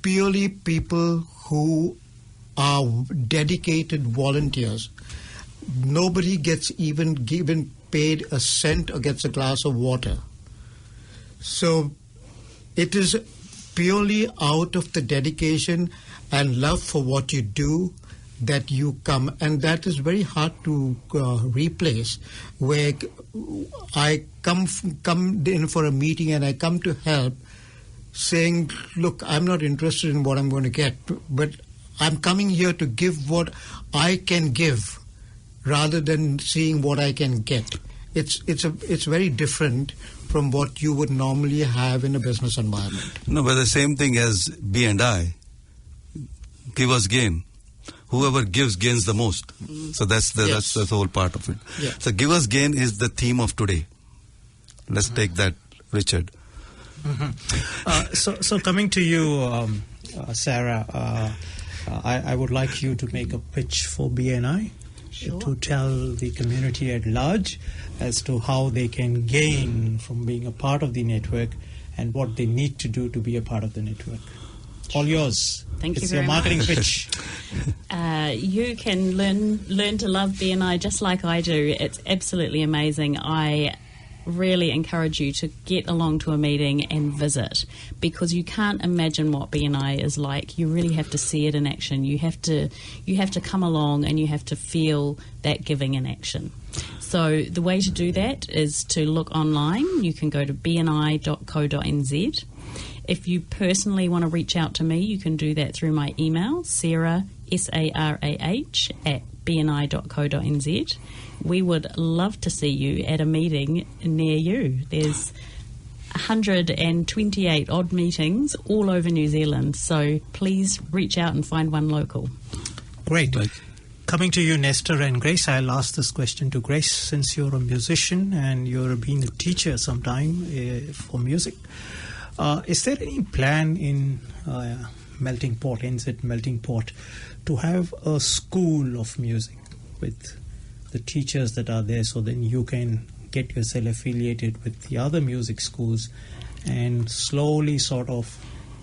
purely people who are dedicated volunteers. Nobody gets even given paid a cent or gets a glass of water. So it is purely out of the dedication and love for what you do that you come, and that is very hard to replace. Where I come in for a meeting and I come to help, saying, look, I'm not interested in what I'm going to get, but I'm coming here to give what I can give rather than seeing what I can get. It's very different from what you would normally have in a business environment. No, but the same thing as B&I. Give us gain. Whoever gives gains the most. So that's the whole part of it. Yeah. So give us gain is the theme of today. Let's take that, Richard. So coming to you, Sarah, I would like you to make a pitch for BNI. Sure. To tell the community at large as to how they can gain from being a part of the network and what they need to do to be a part of the network. All yours. Thank you It's very your marketing much. pitch. You can learn to love BNI just like I do. It's absolutely amazing. I really encourage you to get along to a meeting and visit, because you can't imagine what BNI is like. You really have to see it in action. You have to come along and you have to feel that giving in action. So the way to do that is to look online. You can go to bni.co.nz. If you personally want to reach out to me, you can do that through my email, Sarah, SARAH, @bni.co.nz. We would love to see you at a meeting near you. There's 128 odd meetings all over New Zealand, so please reach out and find one local. Great. Coming to you, Nestor and Grace, I'll ask this question to Grace. Since you're a musician and you're being a teacher sometime for music, is there any plan in Melting Pot, NZ Melting Pot, to have a school of music with the teachers that are there, so then you can get yourself affiliated with the other music schools and slowly sort of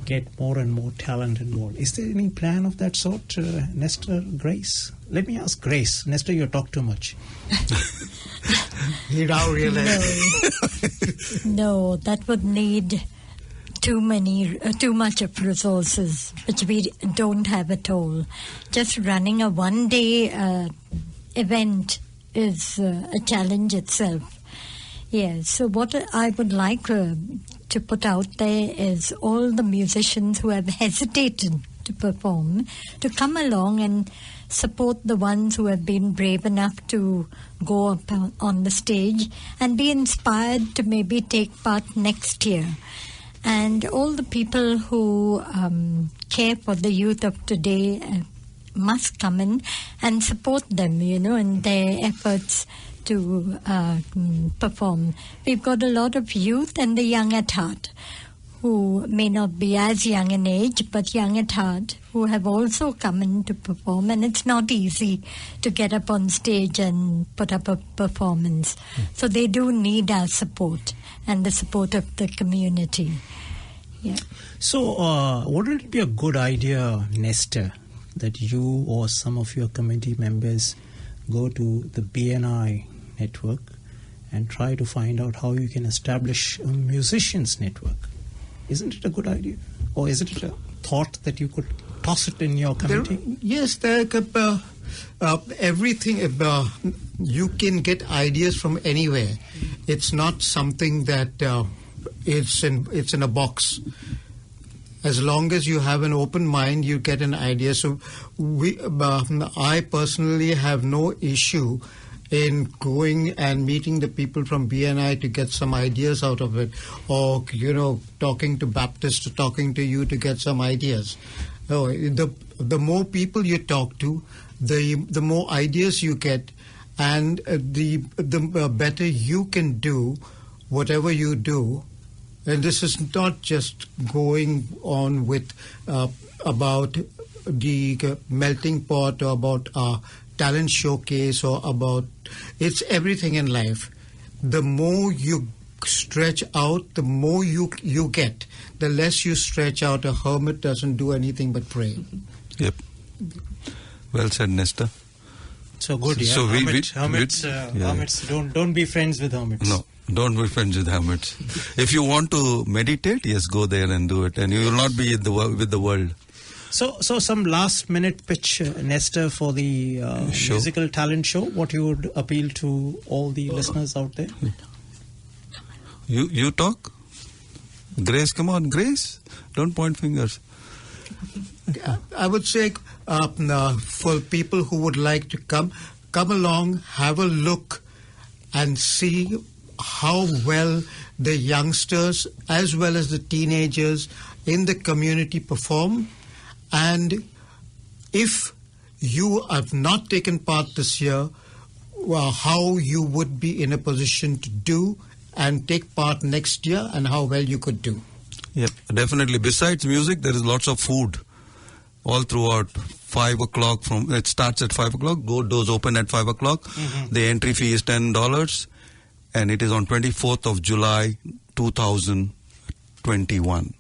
get more and more talent involved? Is there any plan of that sort, Nestor, Grace? Let me ask Grace. Nestor, you talk too much. You now realize. No, that would need too much of resources, which we don't have at all. Just running a one-day event is a challenge itself. Yes, so what I would like to put out there is all the musicians who have hesitated to perform to come along and support the ones who have been brave enough to go up on the stage and be inspired to maybe take part next year. And all the people who care for the youth of today must come in and support them, in their efforts to perform. We've got a lot of youth and the young at heart who may not be as young in age, but young at heart, who have also come in to perform. And it's not easy to get up on stage and put up a performance. So they do need our support and the support of the community. Yeah. So wouldn't it be a good idea, Nestor, that you or some of your committee members go to the BNI network and try to find out how you can establish a musicians network? Isn't it a good idea? Or is it a thought that you could toss it in your committee? Everything, you can get ideas from anywhere. It's not something that it's in a box. As long as you have an open mind, you get an idea. So I personally have no issue in going and meeting the people from BNI to get some ideas out of it, or talking to Baptist, or talking to you to get some ideas. No, the more people you talk to, the more ideas you get, and the better you can do whatever you do. And this is not just going on with about the melting pot or about our talent showcase or about, it's everything in life. The more you stretch out, the more you get. The less you stretch out, a hermit doesn't do anything but pray. Yep. Well said, Nesta. So good, yeah. So hermits, don't be friends with hermits. No, don't be friends with hermits. If you want to meditate, yes, go there and do it, and you will not be with the world. So some last minute pitch, Nestor, for the musical talent show. What you would appeal to all the listeners out there? You talk, Grace. Come on, Grace. Don't point fingers. I would say for people who would like to come along, have a look, and see how well the youngsters as well as the teenagers in the community perform. And if you have not taken part this year, how you would be in a position to do and take part next year, and how well you could do. Yep, definitely. Besides music, there is lots of food all throughout. 5 o'clock, it starts at 5 o'clock. Doors open at 5 o'clock. Mm-hmm. The entry fee is $10, and it is on 24th of July 2021.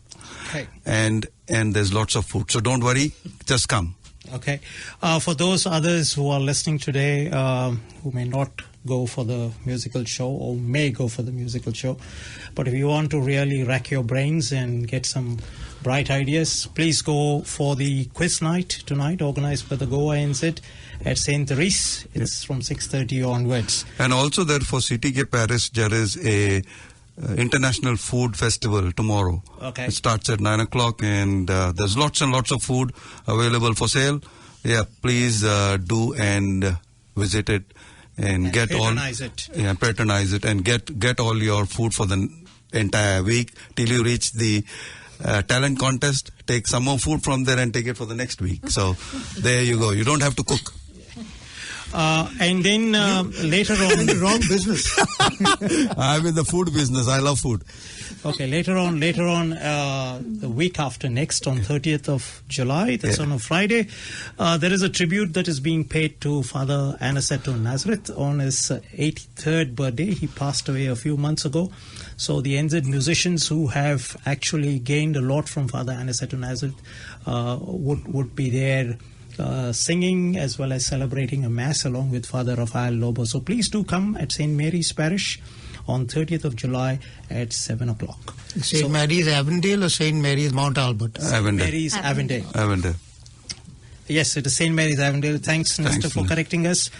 Okay. And there's lots of food, so don't worry, just come. Okay. For those others who are listening today, who may not go for the musical show or may go for the musical show, but if you want to really rack your brains and get some bright ideas, please go for the quiz night tonight, organized by the Goa NZ at St. Therese. It's from 6:30 onwards. And also there for CTK Paris, there is a International Food Festival tomorrow. Okay. It starts at 9 o'clock, and there's lots and lots of food available for sale. Yeah, please do and visit it and get patronize it. Yeah, patronize it and get all your food for the entire week till you reach the talent contest. Take some more food from there and take it for the next week. So there you go. You don't have to cook. And then later on, in the wrong business. I'm in the food business. I love food. Okay, later on, the week after next, on 30th of July, that's on a Friday, there is a tribute that is being paid to Father Aniceto Nazareth on his 83rd birthday. He passed away a few months ago. So the NZ musicians who have actually gained a lot from Father Aniceto Nazareth would be there singing as well as celebrating a mass along with Father Rafael Lobo. So please do come at St. Mary's Parish on 30th of July at 7 o'clock. St. Mary's Avondale or St. Mary's Mount Albert? Avondale. Mary's Avondale. Avondale. Yes, it is St. Mary's Avondale. Thanks, Nestor, for correcting us.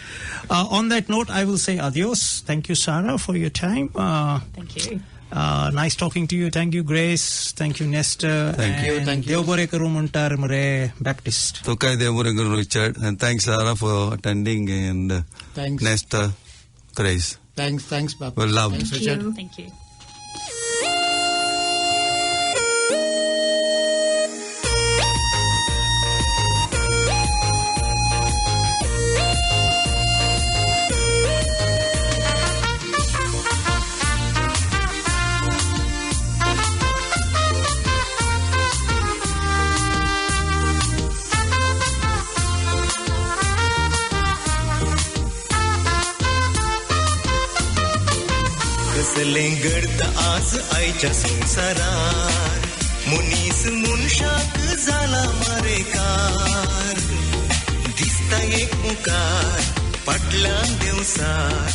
On that note, I will say adios. Thank you, Sarah, for your time. Thank you. Nice talking to you. Thank you, Grace. Thank you, Nestor. Thank you. Deoborekaru Muntar Mure Baptist. Tokai Deoborekaru Richard. And thanks, Sarah, for attending. And thanks, Nestor, Grace. Thanks, Baptist. Well loved. Thanks, Thank Richard. you. Thank you. घडत आज आईच्या संसारार मुनीस मुनशाक झाला मारेकार दिसता एक मुखार फाटल्यान देवसार